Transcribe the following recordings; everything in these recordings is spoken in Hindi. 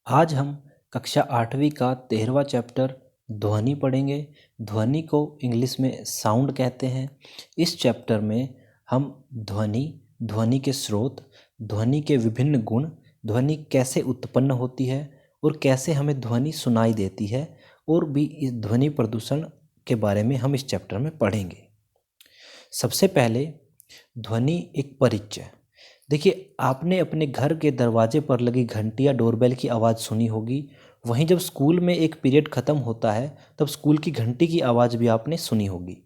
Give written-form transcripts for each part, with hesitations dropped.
आज हम कक्षा 8वीं का 13वां चैप्टर ध्वनि पढ़ेंगे। ध्वनि को इंग्लिश में साउंड कहते हैं। इस चैप्टर में हम ध्वनि, ध्वनि के स्रोत, ध्वनि के विभिन्न गुण, ध्वनि कैसे उत्पन्न होती है और कैसे हमें ध्वनि सुनाई देती है, और भी इस ध्वनि प्रदूषण के बारे में हम इस चैप्टर में पढ़ेंगे। सबसे पहले ध्वनि एक परिचय। देखिए, आपने अपने घर के दरवाजे पर लगी घंटी या डोरबेल की आवाज़ सुनी होगी। वहीं जब स्कूल में एक पीरियड ख़त्म होता है तब स्कूल की घंटी की आवाज़ भी आपने सुनी होगी।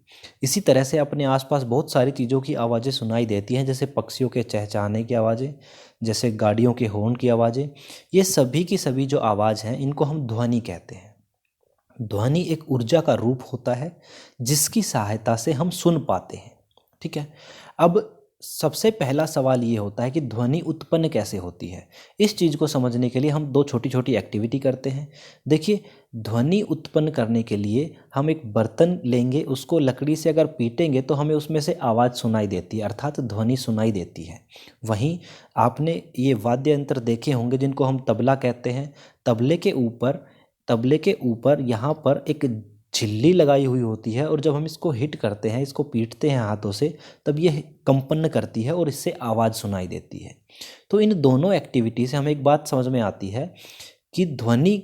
इसी तरह से अपने आसपास बहुत सारी चीज़ों की आवाज़ें सुनाई देती हैं, जैसे पक्षियों के चहचहाने की आवाज़ें, जैसे गाड़ियों के हॉर्न की आवाज़ें। ये सभी की सभी जो आवाज़ हैं, इनको हम ध्वनि कहते हैं। ध्वनि एक ऊर्जा का रूप होता है जिसकी सहायता से हम सुन पाते हैं। ठीक है। अब सबसे पहला सवाल ये होता है कि ध्वनि उत्पन्न कैसे होती है। इस चीज़ को समझने के लिए हम दो छोटी छोटी एक्टिविटी करते हैं। देखिए, ध्वनि उत्पन्न करने के लिए हम एक बर्तन लेंगे, उसको लकड़ी से अगर पीटेंगे तो हमें उसमें से आवाज़ सुनाई देती है, अर्थात ध्वनि सुनाई देती है। वहीं आपने ये वाद्य यंत्र देखे होंगे जिनको हम तबला कहते हैं। तबले के ऊपर यहाँ पर एक झिल्ली लगाई हुई होती है, और जब हम इसको हिट करते हैं, इसको पीटते हैं हाथों से, तब ये कंपन करती है और इससे आवाज़ सुनाई देती है। तो इन दोनों एक्टिविटी से हमें एक बात समझ में आती है कि ध्वनि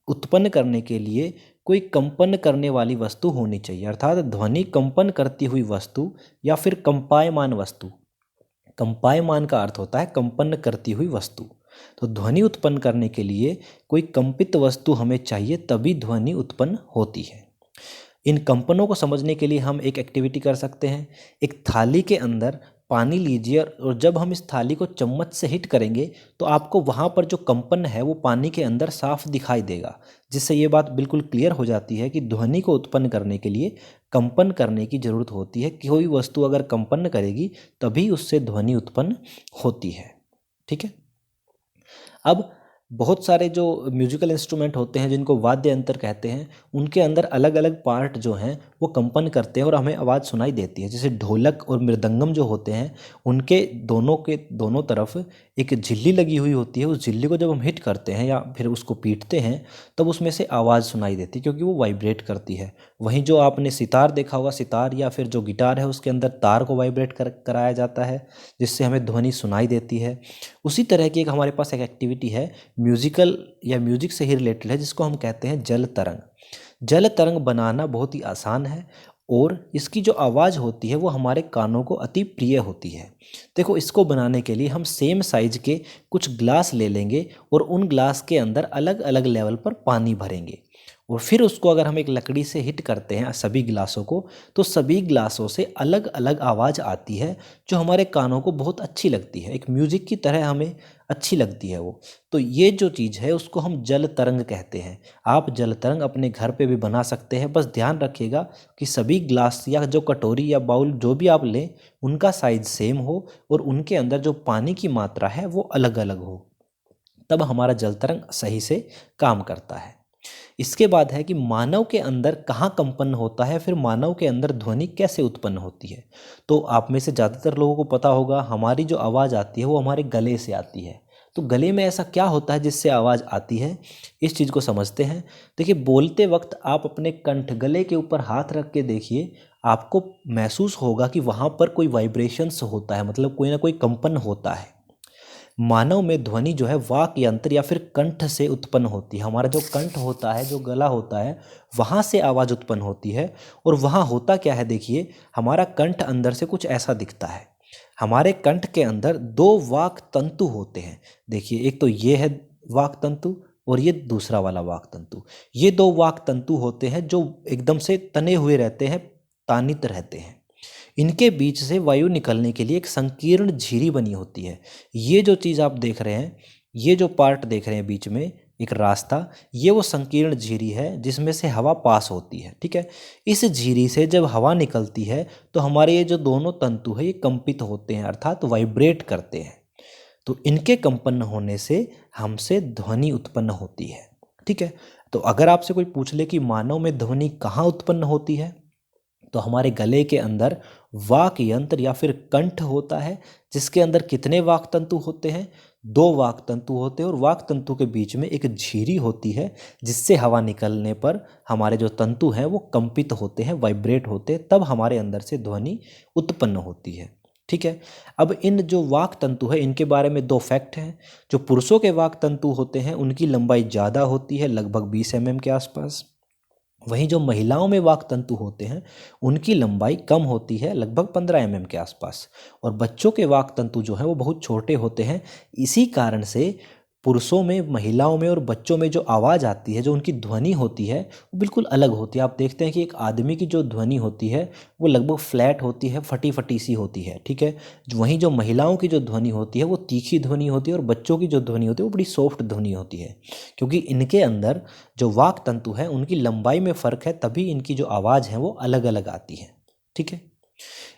उत्पन्न करने के लिए कोई कंपन करने वाली वस्तु होनी चाहिए, अर्थात ध्वनि कंपन करती हुई वस्तु या फिर कंपायमान वस्तु। कंपायमान का अर्थ होता है कंपन करती हुई वस्तु। तो ध्वनि उत्पन्न करने के लिए कोई कंपित वस्तु हमें चाहिए, तभी ध्वनि उत्पन्न होती है। इन कंपनों को समझने के लिए हम एक एक्टिविटी कर सकते हैं। एक थाली के अंदर पानी लीजिए, और जब हम इस थाली को चम्मच से हिट करेंगे तो आपको वहाँ पर जो कंपन है वो पानी के अंदर साफ दिखाई देगा, जिससे ये बात बिल्कुल क्लियर हो जाती है कि ध्वनि को उत्पन्न करने के लिए कंपन करने की ज़रूरत होती है। कोई वस्तु अगर कंपन करेगी तभी उससे ध्वनि उत्पन्न होती है। ठीक है। अब बहुत सारे जो म्यूजिकल इंस्ट्रूमेंट होते हैं जिनको वाद्य यंत्र कहते हैं, उनके अंदर अलग अलग पार्ट जो हैं वो कंपन करते हैं और हमें आवाज़ सुनाई देती है। जैसे ढोलक और मृदंगम जो होते हैं, उनके के दोनों तरफ एक झिल्ली लगी हुई होती है। उस झिल्ली को जब हम हिट करते हैं या फिर उसको पीटते हैं, तब उसमें से आवाज़ सुनाई देती है, क्योंकि वो वाइब्रेट करती है। वहीं जो आपने सितार देखा होगा, सितार या फिर जो गिटार है, उसके अंदर तार को वाइब्रेट कराया जाता है, जिससे हमें ध्वनि सुनाई देती है। उसी तरह की एक हमारे पास एक एक्टिविटी है, म्यूजिकल या म्यूजिक से ही रिलेटेड है, जिसको हम कहते हैं जल तरंग। जल तरंग बनाना बहुत ही आसान है, और इसकी जो आवाज़ होती है वो हमारे कानों को अति प्रिय होती है। देखो, इसको बनाने के लिए हम सेम साइज के कुछ ग्लास ले लेंगे और उन ग्लास के अंदर अलग अलग लेवल पर पानी भरेंगे, और फिर उसको अगर हम एक लकड़ी से हिट करते हैं सभी गिलासों को, तो सभी गिलासों से अलग अलग आवाज़ आती है, जो हमारे कानों को बहुत अच्छी लगती है। एक म्यूजिक की तरह हमें अच्छी लगती है वो। तो ये जो चीज़ है उसको हम जल तरंग कहते हैं। आप जल तरंग अपने घर पे भी बना सकते हैं, बस ध्यान रखिएगा कि सभी ग्लास या जो कटोरी या बाउल जो भी आप लें, उनका साइज सेम हो और उनके अंदर जो पानी की मात्रा है वो अलग अलग हो, तब हमारा जल तरंग सही से काम करता है। इसके बाद है कि मानव के अंदर कहाँ कंपन होता है, फिर मानव के अंदर ध्वनि कैसे उत्पन्न होती है। तो आप में से ज़्यादातर लोगों को पता होगा, हमारी जो आवाज़ आती है वो हमारे गले से आती है। तो गले में ऐसा क्या होता है जिससे आवाज़ आती है, इस चीज़ को समझते हैं। देखिए, बोलते वक्त आप अपने कंठ गले के ऊपर हाथ रख के देखिए, आपको महसूस होगा कि वहाँ पर कोई वाइब्रेशंस होता है, मतलब कोई ना कोई कंपन होता है। मानव में ध्वनि जो है वाक यंत्र या फिर कंठ से उत्पन्न होती है। हमारा जो कंठ होता है, जो गला होता है, वहाँ से आवाज़ उत्पन्न होती है। और वहाँ होता क्या है, देखिए, हमारा कंठ अंदर से कुछ ऐसा दिखता है। हमारे कंठ के अंदर दो वाक तंतु होते हैं। देखिए, एक तो ये है वाक तंतु, और ये दूसरा वाला वाक तंतु। ये दो वाक तंतु होते हैं जो एकदम से तने हुए रहते हैं, तानित रहते हैं। इनके बीच से वायु निकलने के लिए एक संकीर्ण झिरी बनी होती है। ये जो चीज़ आप देख रहे हैं, ये जो पार्ट देख रहे हैं बीच में एक रास्ता, ये वो संकीर्ण झिरी है जिसमें से हवा पास होती है। ठीक है। इस झिरी से जब हवा निकलती है तो हमारे ये जो दोनों तंतु है ये कंपित होते हैं, अर्थात वाइब्रेट करते हैं। तो इनके कंपन होने से हमसे ध्वनि उत्पन्न होती है। ठीक है। तो अगर आपसे कोई पूछ ले कि मानव में ध्वनि कहाँ उत्पन्न होती है, तो हमारे गले के अंदर वाक यंत्र या फिर कंठ होता है, जिसके अंदर कितने वाक तंतु होते हैं, दो वाक तंतु होते हैं और वाक तंतु के बीच में एक झिरी होती है, जिससे हवा निकलने पर हमारे जो तंतु हैं वो कंपित होते हैं, वाइब्रेट होते हैं, तब हमारे अंदर से ध्वनि उत्पन्न होती है। ठीक है। अब इन जो वाक तंतु है इनके बारे में दो फैक्ट हैं। जो पुरुषों के वाक तंतु होते हैं उनकी लंबाई ज़्यादा होती है, लगभग 20 mm के आसपास। वहीं जो महिलाओं में वाक तंतु होते हैं उनकी लंबाई कम होती है, लगभग 15 mm के आसपास। और बच्चों के वाक तंतु जो हैं वो बहुत छोटे होते हैं। इसी कारण से पुरुषों में, महिलाओं में और बच्चों में जो आवाज़ आती है, जो उनकी ध्वनि होती है वो बिल्कुल अलग होती है। आप देखते हैं कि एक आदमी की जो ध्वनि होती है वो लगभग फ्लैट होती है, फटी फटी सी होती है। ठीक है। वहीं जो महिलाओं की जो ध्वनि होती है वो तीखी ध्वनि होती है और बच्चों की जो ध्वनि होती है वो बड़ी सॉफ्ट ध्वनि होती है, क्योंकि इनके अंदर जो वाक तंतु हैं उनकी लंबाई में फ़र्क है, तभी इनकी जो आवाज़ है वो अलग अलग आती है। ठीक है।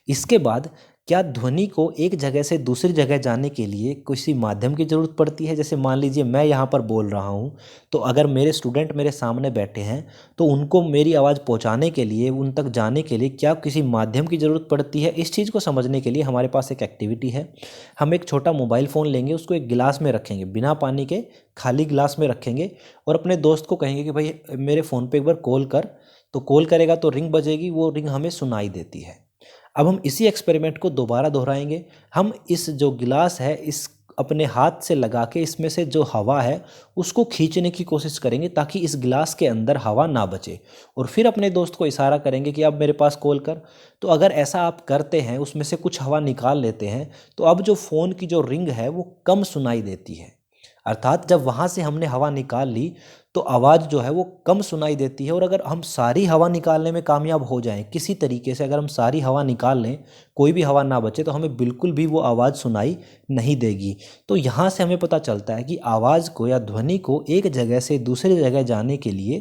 इसके बाद क्या ध्वनि को एक जगह से दूसरी जगह जाने के लिए किसी माध्यम की ज़रूरत पड़ती है? जैसे मान लीजिए मैं यहाँ पर बोल रहा हूँ, तो अगर मेरे स्टूडेंट मेरे सामने बैठे हैं तो उनको मेरी आवाज़ पहुँचाने के लिए, उन तक जाने के लिए क्या किसी माध्यम की ज़रूरत पड़ती है? इस चीज़ को समझने के लिए हमारे पास एक एक्टिविटी है। हम एक छोटा मोबाइल फ़ोन लेंगे, उसको एक गिलास में रखेंगे, बिना पानी के खाली गिलास में रखेंगे और अपने दोस्त को कहेंगे कि भाई मेरे फ़ोन पे एक बार कॉल कर। तो कॉल करेगा तो रिंग बजेगी, वो रिंग हमें सुनाई देती है। अब हम इसी एक्सपेरिमेंट को दोबारा दोहराएंगे। हम इस जो गिलास है इस अपने हाथ से लगा के इसमें से जो हवा है उसको खींचने की कोशिश करेंगे ताकि इस गिलास के अंदर हवा ना बचे, और फिर अपने दोस्त को इशारा करेंगे कि अब मेरे पास कॉल कर। तो अगर ऐसा आप करते हैं, उसमें से कुछ हवा निकाल लेते हैं, तो अब जो फ़ोन की जो रिंग है वो कम सुनाई देती है। अर्थात जब वहाँ से हमने हवा निकाल ली तो आवाज़ जो है वो कम सुनाई देती है। और अगर हम सारी हवा निकालने में कामयाब हो जाएं किसी तरीके से, अगर हम सारी हवा निकाल लें, कोई भी हवा ना बचे, तो हमें बिल्कुल भी वो आवाज़ सुनाई नहीं देगी। तो यहाँ से हमें पता चलता है कि आवाज़ को या ध्वनि को एक जगह से दूसरी जगह जाने के लिए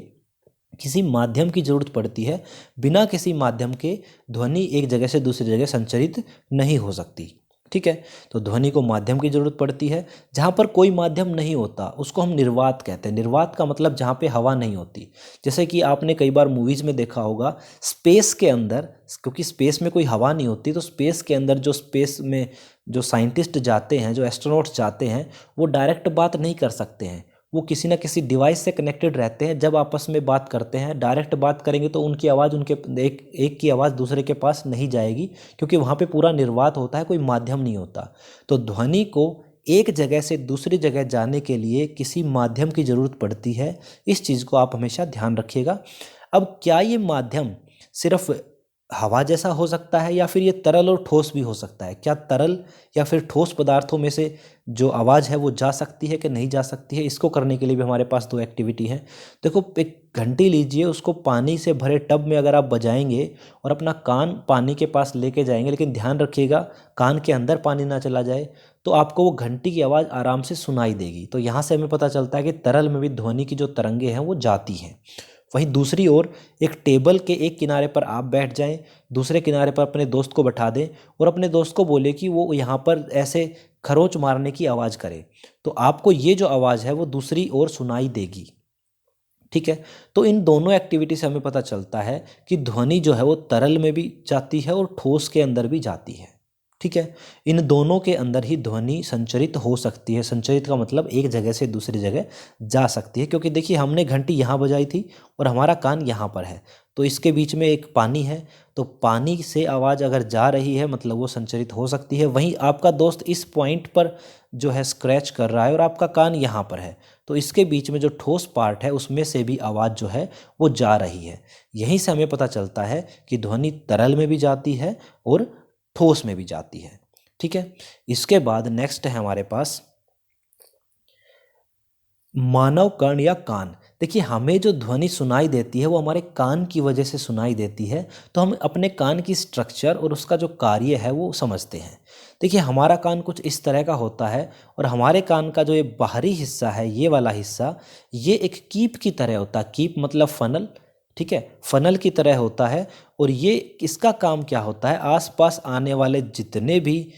किसी माध्यम की ज़रूरत पड़ती है। बिना किसी माध्यम के ध्वनि एक जगह से दूसरी जगह संचरित नहीं हो सकती। ठीक है। तो ध्वनि को माध्यम की ज़रूरत पड़ती है। जहाँ पर कोई माध्यम नहीं होता उसको हम निर्वात कहते हैं। निर्वात का मतलब जहाँ पे हवा नहीं होती। जैसे कि आपने कई बार मूवीज़ में देखा होगा, स्पेस के अंदर, क्योंकि स्पेस में कोई हवा नहीं होती, तो स्पेस के अंदर जो स्पेस में जो साइंटिस्ट जाते हैं, जो एस्ट्रोनॉट्स जाते हैं, वो डायरेक्ट बात नहीं कर सकते हैं। वो किसी ना किसी डिवाइस से कनेक्टेड रहते हैं। जब आपस में बात करते हैं, डायरेक्ट बात करेंगे तो उनकी आवाज़, उनके एक की आवाज़ दूसरे के पास नहीं जाएगी, क्योंकि वहाँ पे पूरा निर्वात होता है, कोई माध्यम नहीं होता। तो ध्वनि को एक जगह से दूसरी जगह जाने के लिए किसी माध्यम की ज़रूरत पड़ती है। इस चीज़ को आप हमेशा ध्यान रखिएगा। अब क्या ये माध्यम सिर्फ हवा जैसा हो सकता है या फिर ये तरल और ठोस भी हो सकता है? क्या तरल या फिर ठोस पदार्थों में से जो आवाज़ है वो जा सकती है कि नहीं जा सकती है? इसको करने के लिए भी हमारे पास दो एक्टिविटी हैं। देखो, एक घंटी लीजिए, उसको पानी से भरे टब में अगर आप बजाएंगे और अपना कान पानी के पास लेके जाएंगे, लेकिन ध्यान रखिएगा कान के अंदर पानी ना चला जाए, तो आपको वो घंटी की आवाज़ आराम से सुनाई देगी। तो यहाँ से हमें पता चलता है कि तरल में भी ध्वनि की जो तरंगे हैं वो जाती हैं। वहीं दूसरी ओर एक टेबल के एक किनारे पर आप बैठ जाएं, दूसरे किनारे पर अपने दोस्त को बैठा दें और अपने दोस्त को बोले कि वो यहाँ पर ऐसे खरोंच मारने की आवाज़ करे, तो आपको ये जो आवाज़ है वो दूसरी ओर सुनाई देगी। ठीक है। तो इन दोनों एक्टिविटी से हमें पता चलता है कि ध्वनि जो है वो तरल में भी जाती है और ठोस के अंदर भी जाती है। ठीक है। इन दोनों के अंदर ही ध्वनि संचरित हो सकती है। संचरित का मतलब एक जगह से दूसरी जगह जा सकती है, क्योंकि देखिए हमने घंटी यहाँ बजाई थी और हमारा कान यहाँ पर है, तो इसके बीच में एक पानी है, तो पानी से आवाज़ अगर जा रही है मतलब वो संचरित हो सकती है। वहीं आपका दोस्त इस पॉइंट पर जो है स्क्रैच कर रहा है और आपका कान यहाँ पर है, तो इसके बीच में जो ठोस पार्ट है उसमें से भी आवाज़ जो है वो जा रही है। यहीं से हमें पता चलता है कि ध्वनि तरल में भी जाती है और ठोस में भी जाती है। ठीक है। इसके बाद नेक्स्ट है हमारे पास मानव कर्ण या कान। देखिए, हमें जो ध्वनि सुनाई देती है वो हमारे कान की वजह से सुनाई देती है, तो हम अपने कान की स्ट्रक्चर और उसका जो कार्य है वो समझते हैं। देखिए, हमारा कान कुछ इस तरह का होता है और हमारे कान का जो ये बाहरी हिस्सा है, ये वाला हिस्सा, ये एक कीप की तरह होता है। कीप मतलब फनल। ठीक है, फनल की तरह होता है। और ये इसका काम क्या होता है, आसपास आने वाले जितने भी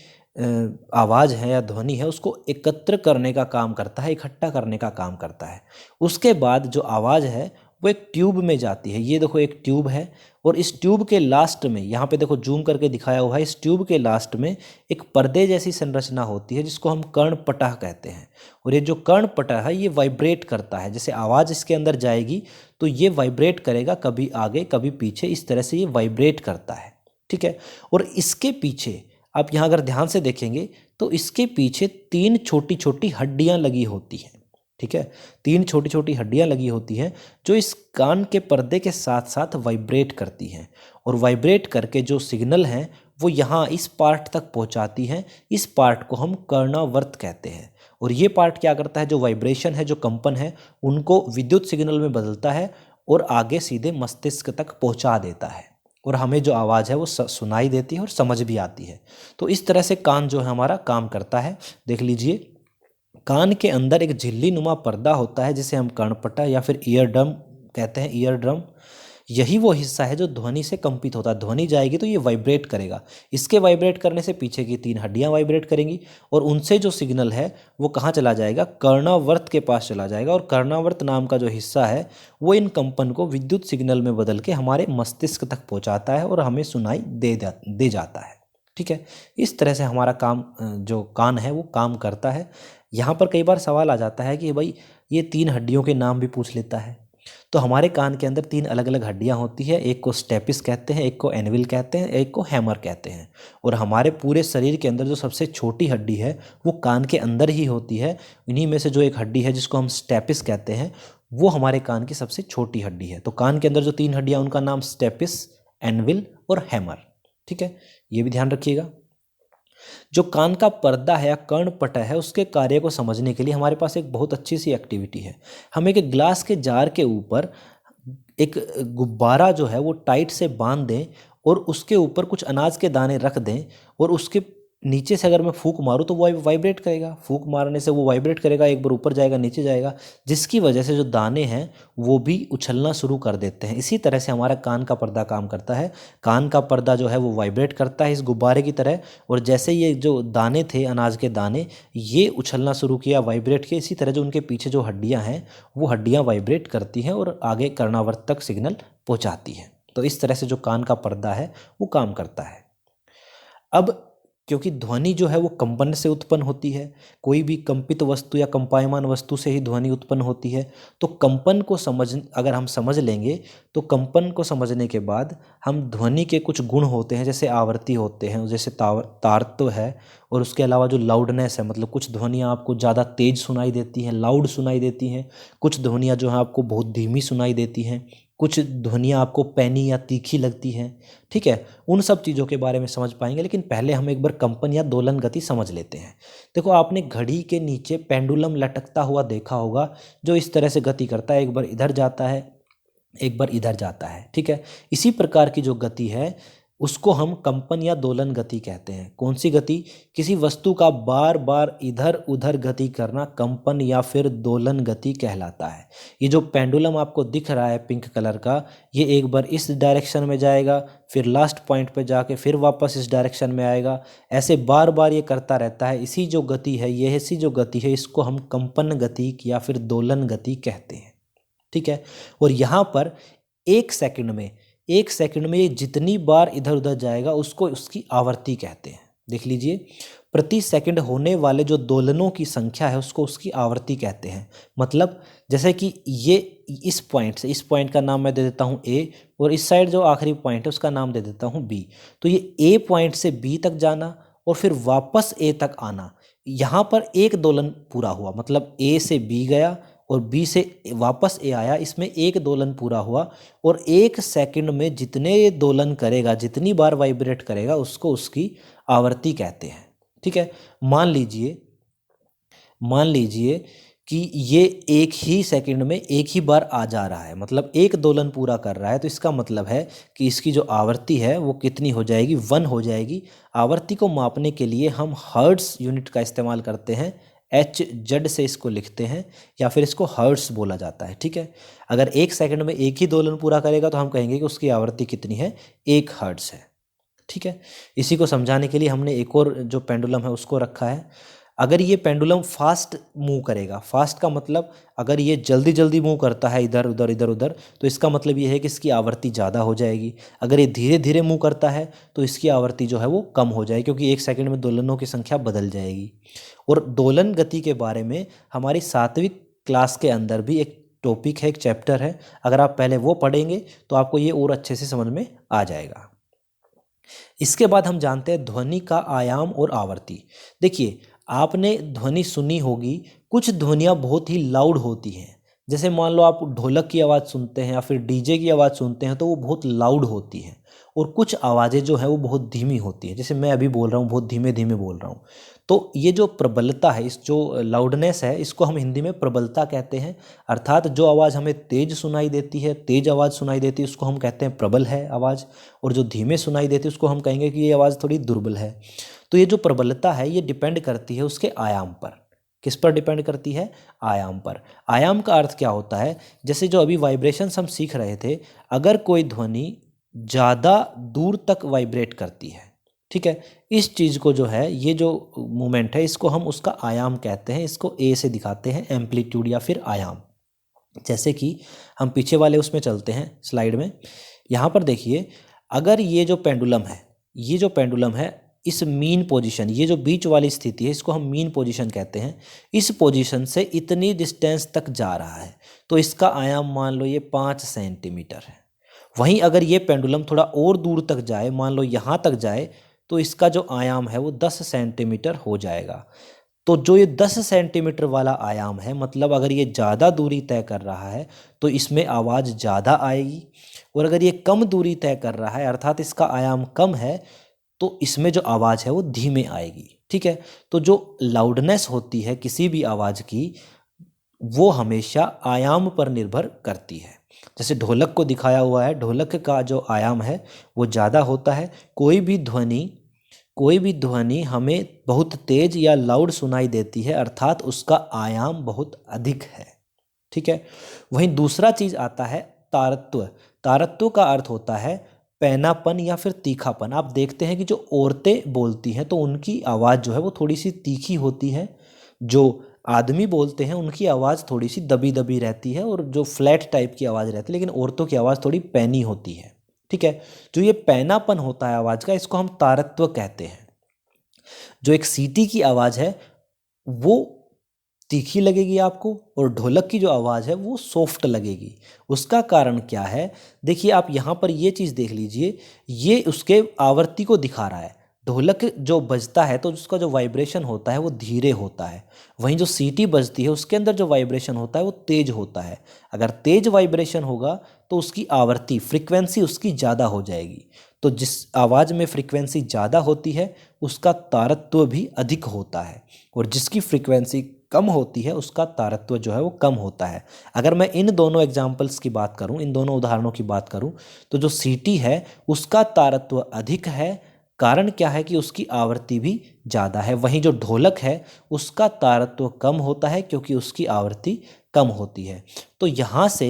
आवाज़ है या ध्वनि है उसको एकत्र करने का काम करता है, इकट्ठा करने का काम करता है। उसके बाद जो आवाज़ है वो एक ट्यूब में जाती है। ये देखो एक ट्यूब है और इस ट्यूब के लास्ट में, यहाँ पे देखो जूम करके दिखाया हुआ है, इस ट्यूब के लास्ट में एक पर्दे जैसी संरचना होती है जिसको हम कर्णपटह कहते हैं। और ये जो कर्णपटह है ये वाइब्रेट करता है, जैसे आवाज़ इसके अंदर जाएगी तो ये वाइब्रेट करेगा, कभी आगे कभी पीछे, इस तरह से ये वाइब्रेट करता है। ठीक है। और इसके पीछे आप यहाँ अगर ध्यान से देखेंगे तो इसके पीछे 3 छोटी छोटी हड्डियाँ लगी होती हैं। ठीक है, 3 छोटी छोटी हड्डियाँ लगी होती हैं जो इस कान के पर्दे के साथ साथ वाइब्रेट करती हैं और वाइब्रेट करके जो सिग्नल हैं वो यहाँ इस पार्ट तक पहुँचाती हैं। इस पार्ट को हम कर्णावर्त कहते हैं। और ये पार्ट क्या करता है, जो वाइब्रेशन है, जो कंपन है, उनको विद्युत सिग्नल में बदलता है और आगे सीधे मस्तिष्क तक पहुँचा देता है और हमें जो आवाज़ है वो सुनाई देती है और समझ भी आती है। तो इस तरह से कान जो है हमारा काम करता है। देख लीजिए, कान के अंदर एक झिल्ली नुमा पर्दा होता है जिसे हम कर्णपटह या फिर ईयर ड्रम कहते हैं, ईयर ड्रम। यही वो हिस्सा है जो ध्वनि से कंपित होता है। ध्वनि जाएगी तो ये वाइब्रेट करेगा, इसके वाइब्रेट करने से पीछे की 3 हड्डियां वाइब्रेट करेंगी और उनसे जो सिग्नल है वो कहाँ चला जाएगा, कर्णावर्त के पास चला जाएगा। और कर्णावर्त नाम का जो हिस्सा है वो इन कंपन को विद्युत सिग्नल में बदल के हमारे मस्तिष्क तक पहुँचाता है और हमें सुनाई दे जाता है। ठीक है, इस तरह से हमारा काम, जो कान है वो काम करता है। यहाँ पर कई बार सवाल आ जाता है कि भाई ये 3 हड्डियों के नाम भी पूछ लेता है। तो हमारे कान के अंदर 3 अलग अलग हड्डियाँ होती है, एक को स्टेपिस कहते हैं, एक को एनविल कहते हैं, एक को हैमर कहते हैं। और हमारे पूरे शरीर के अंदर जो सबसे छोटी हड्डी है वो कान के अंदर ही होती है। इन्हीं में से जो एक हड्डी है जिसको हम स्टेपिस कहते हैं वो हमारे कान की सबसे छोटी हड्डी है। तो कान के अंदर जो 3 हड्डियाँ उनका नाम स्टेपिस, एनविल और हैमर। ठीक है, ये भी ध्यान रखिएगा। जो कान का पर्दा है या कर्णपटह है उसके कार्य को समझने के लिए हमारे पास एक बहुत अच्छी सी एक्टिविटी है। हम एक ग्लास के जार के ऊपर एक गुब्बारा जो है वो टाइट से बांध दें और उसके ऊपर कुछ अनाज के दाने रख दें और उसके नीचे से अगर मैं फूंक मारूं तो वो वाइब्रेट करेगा। फूंक मारने से वो वाइब्रेट करेगा, एक बार ऊपर जाएगा नीचे जाएगा, जिसकी वजह से जो दाने हैं वो भी उछलना शुरू कर देते हैं। इसी तरह से हमारा कान का पर्दा काम करता है। कान का पर्दा जो है वो वाइब्रेट करता है इस गुब्बारे की तरह, और जैसे ये जो दाने थे, अनाज के दाने, ये उछलना शुरू किया, वाइब्रेट किया, इसी तरह जो उनके पीछे जो हड्डियाँ हैं वो हड्डियाँ वाइब्रेट करती हैं और आगे कर्णावर्त तक सिग्नल पहुँचाती हैं। तो इस तरह से जो कान का पर्दा है वो काम करता है। अब क्योंकि ध्वनि जो है वो कंपन से उत्पन्न होती है, कोई भी कंपित वस्तु या कंपायमान वस्तु से ही ध्वनि उत्पन्न होती है, तो कंपन को अगर हम समझ लेंगे तो कंपन को समझने के बाद हम ध्वनि के कुछ गुण होते हैं, जैसे आवर्ती होते हैं, जैसे तारत्व है, और उसके अलावा जो लाउडनेस है, मतलब कुछ ध्वनियाँ आपको ज़्यादा तेज सुनाई देती हैं, लाउड सुनाई देती हैं, कुछ ध्वनियाँ जो हैं आपको बहुत धीमी सुनाई देती हैं, कुछ ध्वनियाँ आपको पैनी या तीखी लगती हैं। ठीक है, उन सब चीज़ों के बारे में समझ पाएंगे, लेकिन पहले हम एक बार कंपन या दोलन गति समझ लेते हैं। देखो, आपने घड़ी के नीचे पेंडुलम लटकता हुआ देखा होगा जो इस तरह से गति करता है, एक बार इधर जाता है, एक बार इधर जाता है। ठीक है, इसी प्रकार की जो गति है उसको हम कंपन या दोलन गति कहते हैं। कौन सी गति? किसी वस्तु का बार बार इधर उधर गति करना कंपन या फिर दोलन गति कहलाता है। ये जो पेंडुलम आपको दिख रहा है पिंक कलर का, ये एक बार इस डायरेक्शन में जाएगा, फिर लास्ट पॉइंट पे जाके फिर वापस इस डायरेक्शन में आएगा, ऐसे बार बार ये करता रहता है। इसी जो गति है, ये ऐसी जो गति है, इसको हम कंपन गति या फिर दोलन गति कहते हैं। ठीक है, और यहाँ पर एक सेकंड में ये जितनी बार इधर उधर जाएगा उसको उसकी आवर्ती कहते हैं। देख लीजिए, प्रति सेकंड होने वाले जो दोलनों की संख्या है उसको उसकी आवर्ती कहते हैं। मतलब जैसे कि ये इस पॉइंट से, इस पॉइंट का नाम मैं दे देता हूँ ए, और इस साइड जो आखिरी पॉइंट है उसका नाम दे देता हूँ बी। तो ये ए पॉइंट से बी तक जाना और फिर वापस ए तक आना, यहाँ पर एक दोलन पूरा हुआ। मतलब ए से बी गया और बी से वापस ए आया, इसमें एक दोलन पूरा हुआ। और एक सेकंड में जितने दोलन करेगा, जितनी बार वाइब्रेट करेगा, उसको उसकी आवर्ती कहते हैं। ठीक है, मान लीजिए कि ये एक ही सेकंड में एक ही बार आ जा रहा है, मतलब एक दोलन पूरा कर रहा है, तो इसका मतलब है कि इसकी जो आवर्ती है वो कितनी हो जाएगी? 1 हो जाएगी। आवर्ती को मापने के लिए हम हर्ट्ज यूनिट का इस्तेमाल करते हैं, HZ से इसको लिखते हैं, या फिर इसको हर्ट्स बोला जाता है। ठीक है, अगर एक सेकंड में एक ही दोलन पूरा करेगा तो हम कहेंगे कि उसकी आवर्ती कितनी है? 1 हर्ट्स है। ठीक है, इसी को समझाने के लिए हमने एक और जो पेंडुलम है उसको रखा है। अगर ये पेंडुलम फास्ट मूव करेगा, फास्ट का मतलब अगर ये जल्दी जल्दी मूव करता है इधर उधर इधर उधर, तो इसका मतलब ये है कि इसकी आवृत्ति ज़्यादा हो जाएगी। अगर ये धीरे धीरे मूव करता है तो इसकी आवृत्ति जो है वो कम हो जाएगी, क्योंकि 1 सेकंड में दोलनों की संख्या बदल जाएगी। और दोलन गति के बारे में हमारी 7वीं क्लास के अंदर भी एक टॉपिक है, एक चैप्टर है, अगर आप पहले वो पढ़ेंगे तो आपको ये और अच्छे से समझ में आ जाएगा। इसके बाद हम जानते हैं ध्वनि का आयाम और आवृत्ति। देखिए, आपने ध्वनि सुनी होगी, कुछ ध्वनियाँ बहुत ही लाउड होती हैं। जैसे मान लो आप ढोलक की आवाज़ सुनते हैं या फिर डीजे की आवाज़ सुनते हैं तो वो बहुत लाउड होती हैं। और कुछ आवाज़ें जो है वो बहुत धीमी होती हैं, जैसे मैं अभी बोल रहा हूँ बहुत धीमे धीमे बोल रहा हूँ। तो ये जो प्रबलता है, इस जो लाउडनेस है, इसको हम हिंदी में प्रबलता कहते हैं। अर्थात जो आवाज़ हमें तेज सुनाई देती है, तेज आवाज़ सुनाई देती है, उसको हम कहते हैं प्रबल है आवाज़। और जो धीमे सुनाई देती है उसको हम कहेंगे कि ये आवाज़ थोड़ी दुर्बल है। तो ये जो प्रबलता है ये डिपेंड करती है उसके आयाम पर। किस पर डिपेंड करती है? आयाम पर। आयाम का अर्थ क्या होता है? जैसे जो अभी वाइब्रेशंस हम सीख रहे थे, अगर कोई ध्वनि ज़्यादा दूर तक वाइब्रेट करती है, ठीक है, इस चीज़ को जो है, ये जो मूवमेंट है, इसको हम उसका आयाम कहते हैं। इसको ए से दिखाते हैं, एम्पलीट्यूड या फिर आयाम। जैसे कि हम पीछे वाले उसमें चलते हैं स्लाइड में। यहाँ पर देखिए, अगर ये जो पेंडुलम है, ये जो पेंडुलम है, इस मीन पोजीशन, ये जो बीच वाली स्थिति है, इसको हम मीन पोजीशन कहते हैं। इस पोजीशन से इतनी डिस्टेंस तक जा रहा है तो इसका आयाम मान लो ये 5 सेंटीमीटर है। वहीं अगर ये पेंडुलम थोड़ा और दूर तक जाए, मान लो यहाँ तक जाए, तो इसका जो आयाम है वो 10 सेंटीमीटर हो जाएगा। तो जो ये 10 सेंटीमीटर वाला आयाम है, मतलब अगर ये ज़्यादा दूरी तय कर रहा है तो इसमें आवाज़ ज़्यादा आएगी। और अगर ये कम दूरी तय कर रहा है, अर्थात इसका आयाम कम है, तो इसमें जो आवाज़ है वो धीमे आएगी। ठीक है, तो जो लाउडनेस होती है किसी भी आवाज़ की, वो हमेशा आयाम पर निर्भर करती है। जैसे ढोलक को दिखाया हुआ है, ढोलक का जो आयाम है वो ज़्यादा होता है। कोई भी ध्वनि हमें बहुत तेज या लाउड सुनाई देती है, अर्थात उसका आयाम बहुत अधिक है। ठीक है, वहीं दूसरा चीज़ आता है तारत्व। तारत्व का अर्थ होता है पैनापन या फिर तीखापन। आप देखते हैं कि जो औरतें बोलती हैं तो उनकी आवाज़ जो है वो थोड़ी सी तीखी होती है, जो आदमी बोलते हैं उनकी आवाज़ थोड़ी सी दबी दबी रहती है और जो फ्लैट टाइप की आवाज़ रहती है, लेकिन औरतों की आवाज़ थोड़ी पैनी होती है। ठीक है, जो ये पैनापन होता है आवाज़ का, इसको हम तारत्व कहते हैं। जो एक सीटी की आवाज़ है वो तीखी लगेगी आपको, और ढोलक की जो आवाज़ है वो सॉफ्ट लगेगी। उसका कारण क्या है? देखिए, आप यहाँ पर ये चीज़ देख लीजिए, ये उसके आवृत्ति को दिखा रहा है। ढोलक जो बजता है तो उसका जो वाइब्रेशन होता है वो धीरे होता है, वहीं जो सीटी बजती है उसके अंदर जो वाइब्रेशन होता है वो तेज होता है। अगर तेज वाइब्रेशन होगा तो उसकी आवृत्ति, फ्रीक्वेंसी उसकी ज़्यादा हो जाएगी। तो जिस आवाज़ में फ्रीक्वेंसी ज़्यादा होती है उसका तारत्व भी अधिक होता है, और जिसकी फ्रीक्वेंसी कम होती है उसका तारत्व जो है वो कम होता है। अगर मैं इन दोनों एग्जाम्पल्स की बात करूं, इन दोनों उदाहरणों की बात करूं, तो जो सीटी है उसका तारत्व अधिक है। कारण क्या है? कि उसकी आवृत्ति भी ज़्यादा है। वहीं जो ढोलक है उसका तारत्व कम होता है क्योंकि उसकी आवृत्ति कम होती है। तो यहाँ से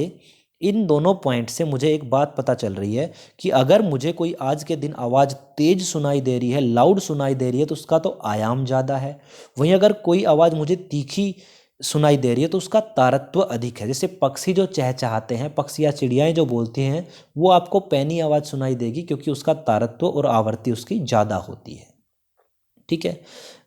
इन दोनों पॉइंट से मुझे एक बात पता चल रही है कि अगर मुझे कोई आज के दिन आवाज़ तेज सुनाई दे रही है, लाउड सुनाई दे रही है, तो उसका तो आयाम ज़्यादा है। वहीं अगर कोई आवाज़ मुझे तीखी सुनाई दे रही है तो उसका तारत्व अधिक है। जैसे पक्षी जो चहचहाते हैं, पक्षी या चिड़ियाएँ जो बोलती हैं, वो आपको पैनी आवाज़ सुनाई देगी क्योंकि उसका तारत्व और आवृत्ति उसकी ज़्यादा होती है। ठीक है,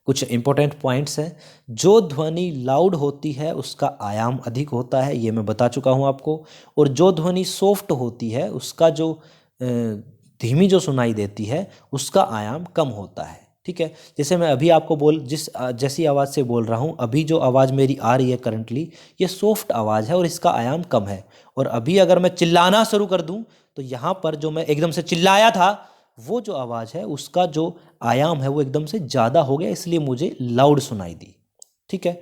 कुछ इंपॉर्टेंट पॉइंट्स हैं। जो ध्वनि लाउड होती है उसका आयाम अधिक होता है, ये मैं बता चुका हूँ आपको। और जो ध्वनि सॉफ्ट होती है उसका जो धीमी जो सुनाई देती है उसका आयाम कम होता है। ठीक है, जैसे मैं अभी आपको जैसी आवाज़ से बोल रहा हूँ, अभी जो आवाज़ मेरी आ रही है करंटली, ये सॉफ्ट आवाज़ है और इसका आयाम कम है। और अभी अगर मैं चिल्लाना शुरू कर दूँ तो यहाँ पर जो मैं एकदम से चिल्लाया था, वो जो आवाज़ है उसका जो आयाम है वो एकदम से ज़्यादा हो गया, इसलिए मुझे लाउड सुनाई दी। ठीक है,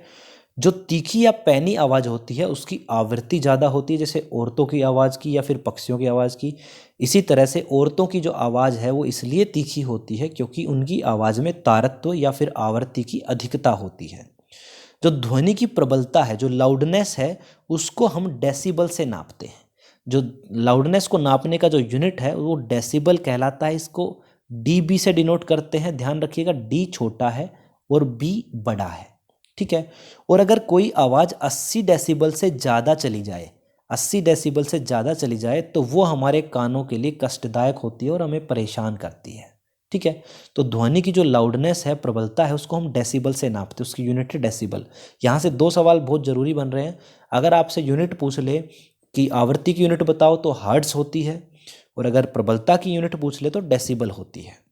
जो तीखी या पैनी आवाज़ होती है उसकी आवृत्ति ज़्यादा होती है, जैसे औरतों की आवाज़ की या फिर पक्षियों की आवाज़ की। इसी तरह से औरतों की जो आवाज़ है वो इसलिए तीखी होती है क्योंकि उनकी आवाज़ में तारत्व या फिर आवृत्ति की अधिकता होती है। जो ध्वनि की प्रबलता है, जो लाउडनेस है, उसको हम डेसिबल से नापते हैं। जो लाउडनेस को नापने का जो यूनिट है वो डेसिबल कहलाता है। इसको डीबी से डिनोट करते हैं। ध्यान रखिएगा, डी छोटा है और बी बड़ा है। ठीक है। और अगर कोई आवाज़ 80 डेसिबल से ज़्यादा चली जाए, 80 डेसिबल से ज़्यादा चली जाए तो वो हमारे कानों के लिए कष्टदायक होती है और हमें परेशान करती है। ठीक है। तो ध्वनि की जो लाउडनेस है, प्रबलता है, उसको हम डेसिबल से नापते हैं, उसकी यूनिट है डेसिबल। यहाँ से दो सवाल बहुत ज़रूरी बन रहे हैं। अगर आपसे यूनिट पूछ ले कि आवृत्ति की यूनिट बताओ तो हर्ट्ज होती है, और अगर प्रबलता की यूनिट पूछ ले तो डेसिबल होती है।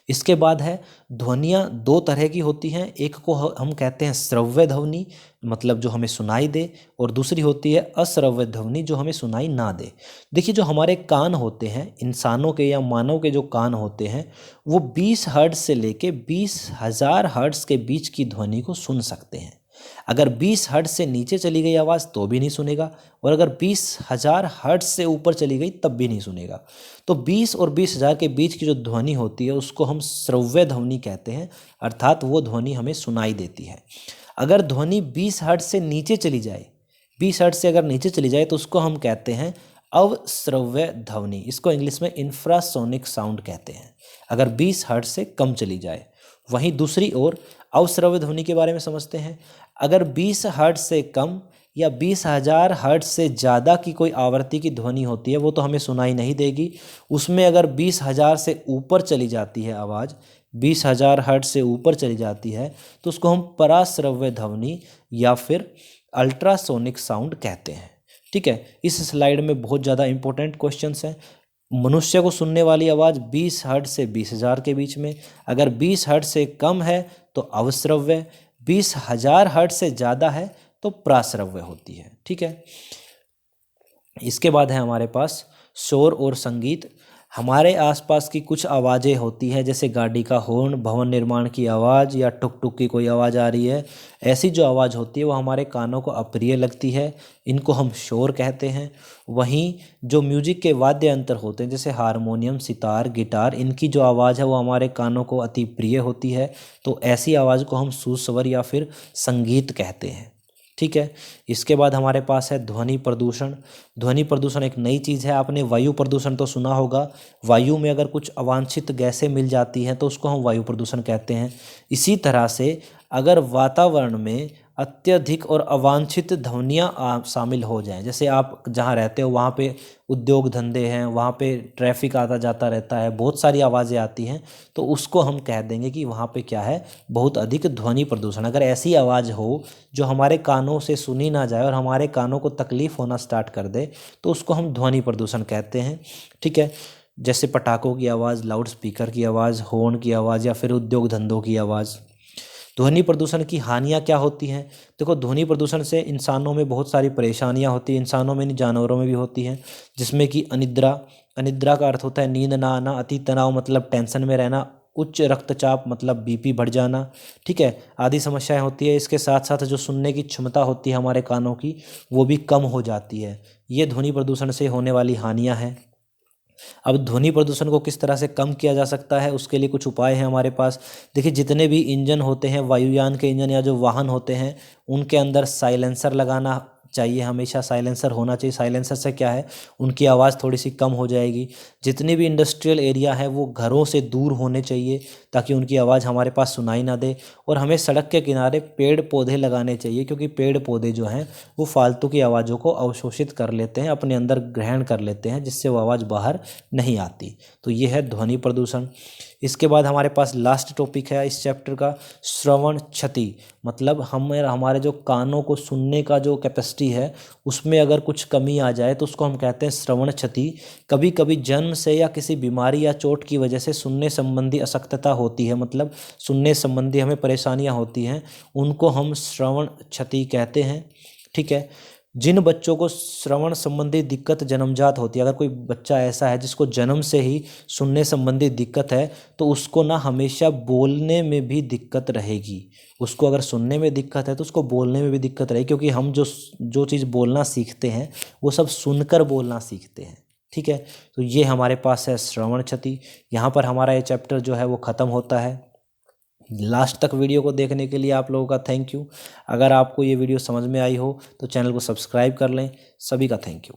इसके बाद है ध्वनियाँ दो तरह की होती हैं, एक को हम कहते हैं श्रव्य ध्वनि, मतलब जो हमें सुनाई दे, और दूसरी होती है अश्रव्य ध्वनि, जो हमें सुनाई ना दे। देखिए, जो हमारे कान होते हैं, इंसानों के या मानव के जो कान होते हैं, वो 20 हर्ट्ज से लेके 20,000 हर्ट्ज के बीच की ध्वनि को सुन सकते हैं। अगर 20 हर्ट्ज से नीचे चली गई आवाज़ तो भी नहीं सुनेगा, और अगर 20,000 हर्ट्ज से ऊपर चली गई तब भी नहीं सुनेगा। तो 20 और 20,000 के बीच की जो ध्वनि होती है उसको हम श्रव्य ध्वनि कहते हैं, अर्थात वो ध्वनि हमें सुनाई देती है। अगर ध्वनि 20 हर्ट्ज से नीचे चली जाए, 20 हर्ट्ज से अगर नीचे चली जाए तो उसको हम कहते हैं अवश्रव्य ध्वनि। इसको इंग्लिश में इंफ्रासोनिक साउंड कहते हैं, अगर 20 हर्ट्ज से कम चली जाए। वहीं दूसरी ओर अवश्रव्य ध्वनि के बारे में समझते हैं। अगर 20 हर्ट्ज से कम या 20,000 हर्ट्ज से ज़्यादा की कोई आवृत्ति की ध्वनि होती है, वो तो हमें सुनाई नहीं देगी। उसमें अगर 20,000 से ऊपर चली जाती है आवाज़, 20,000 हर्ट्ज से ऊपर चली जाती है, तो उसको हम पराश्रव्य ध्वनि या फिर अल्ट्रासोनिक साउंड कहते हैं। ठीक है। इस स्लाइड में बहुत ज़्यादा इंपॉर्टेंट क्वेश्चंस हैं। मनुष्य को सुनने वाली आवाज़ 20 हर्ट्ज से 20,000 के बीच में, अगर 20 हर्ट्ज से कम है तो अवश्रव्य, 20,000 हर्ट्ज से ज़्यादा है तो प्राश्रव्य होती है। ठीक है। इसके बाद है हमारे पास शोर और संगीत। हमारे आसपास की कुछ आवाज़ें होती हैं, जैसे गाड़ी का हॉर्न, भवन निर्माण की आवाज़, या टुक टुक की कोई आवाज़ आ रही है। ऐसी जो आवाज़ होती है वो हमारे कानों को अप्रिय लगती है, इनको हम शोर कहते हैं। वहीं जो म्यूजिक के वाद्य यंत्र होते हैं, जैसे हारमोनियम, सितार, गिटार, इनकी जो आवाज़ है वो हमारे कानों को अति प्रिय होती है, तो ऐसी आवाज़ को हम सुस्वर या फिर संगीत कहते हैं। ठीक है। इसके बाद हमारे पास है ध्वनि प्रदूषण। ध्वनि प्रदूषण एक नई चीज़ है। आपने वायु प्रदूषण तो सुना होगा, वायु में अगर कुछ अवांछित गैसें मिल जाती हैं तो उसको हम वायु प्रदूषण कहते हैं। इसी तरह से अगर वातावरण में अत्यधिक और अवांछित ध्वनियाँ शामिल हो जाएं, जैसे आप जहाँ रहते हो वहाँ पे उद्योग धंधे हैं, वहाँ पे ट्रैफिक आता जाता रहता है, बहुत सारी आवाज़ें आती हैं, तो उसको हम कह देंगे कि वहाँ पे क्या है, बहुत अधिक ध्वनि प्रदूषण। अगर ऐसी आवाज़ हो जो हमारे कानों से सुनी ना जाए और हमारे कानों को तकलीफ़ होना स्टार्ट कर दे, तो उसको हम ध्वनि प्रदूषण कहते हैं। ठीक है। जैसे पटाखों की आवाज़, लाउड स्पीकर की आवाज़, हॉर्न की आवाज़, या फिर उद्योग धंधों की आवाज़। ध्वनि प्रदूषण की हानियाँ क्या होती हैं? देखो, ध्वनि प्रदूषण से इंसानों में बहुत सारी परेशानियाँ होती हैं, इंसानों में नहीं जानवरों में भी होती हैं, जिसमें कि अनिद्रा। अनिद्रा का अर्थ होता है नींद ना आना, अति तनाव मतलब टेंशन में रहना, उच्च रक्तचाप मतलब बीपी बढ़ जाना। ठीक है। आदि समस्याएं होती है। इसके साथ साथ जो सुनने की क्षमता होती है हमारे कानों की, वो भी कम हो जाती है। ये ध्वनि प्रदूषण से होने वाली हानियाँ हैं। अब ध्वनि प्रदूषण को किस तरह से कम किया जा सकता है, उसके लिए कुछ उपाय हैं हमारे पास। देखिए, जितने भी इंजन होते हैं, वायुयान के इंजन या जो वाहन होते हैं, उनके अंदर साइलेंसर लगाना चाहिए, हमेशा साइलेंसर होना चाहिए। साइलेंसर से क्या है, उनकी आवाज़ थोड़ी सी कम हो जाएगी। जितनी भी इंडस्ट्रियल एरिया है वो घरों से दूर होने चाहिए, ताकि उनकी आवाज़ हमारे पास सुनाई ना दे। और हमें सड़क के किनारे पेड़ पौधे लगाने चाहिए, क्योंकि पेड़ पौधे जो हैं वो फालतू की आवाज़ों को अवशोषित कर लेते हैं, अपने अंदर ग्रहण कर लेते हैं, जिससे वो आवाज़ बाहर नहीं आती। तो ये है ध्वनि प्रदूषण। इसके बाद हमारे पास लास्ट टॉपिक है इस चैप्टर का, श्रवण क्षति। मतलब हमारे जो कानों को सुनने का जो कैपेसिटी है उसमें अगर कुछ कमी आ जाए तो उसको हम कहते हैं श्रवण क्षति। कभी कभी जन्म से या किसी बीमारी या चोट की वजह से सुनने संबंधी अशक्तता होती है, मतलब सुनने संबंधी हमें परेशानियां होती हैं, उनको हम श्रवण क्षति कहते हैं। ठीक है। जिन बच्चों को श्रवण संबंधी दिक्कत जन्मजात होती है, अगर कोई बच्चा ऐसा है जिसको जन्म से ही सुनने संबंधी दिक्कत है, तो उसको ना हमेशा बोलने में भी दिक्कत रहेगी। उसको अगर सुनने में दिक्कत है तो उसको बोलने में भी दिक्कत रहेगी, क्योंकि हम जो चीज़ बोलना सीखते हैं वो सब सुनकर बोलना सीखते हैं। ठीक है। तो ये हमारे पास है श्रवण क्षति। यहाँ पर हमारा ये चैप्टर जो है वो ख़त्म होता है। लास्ट तक वीडियो को देखने के लिए आप लोगों का थैंक यू। अगर आपको ये वीडियो समझ में आई हो तो चैनल को सब्सक्राइब कर लें। सभी का थैंक यू।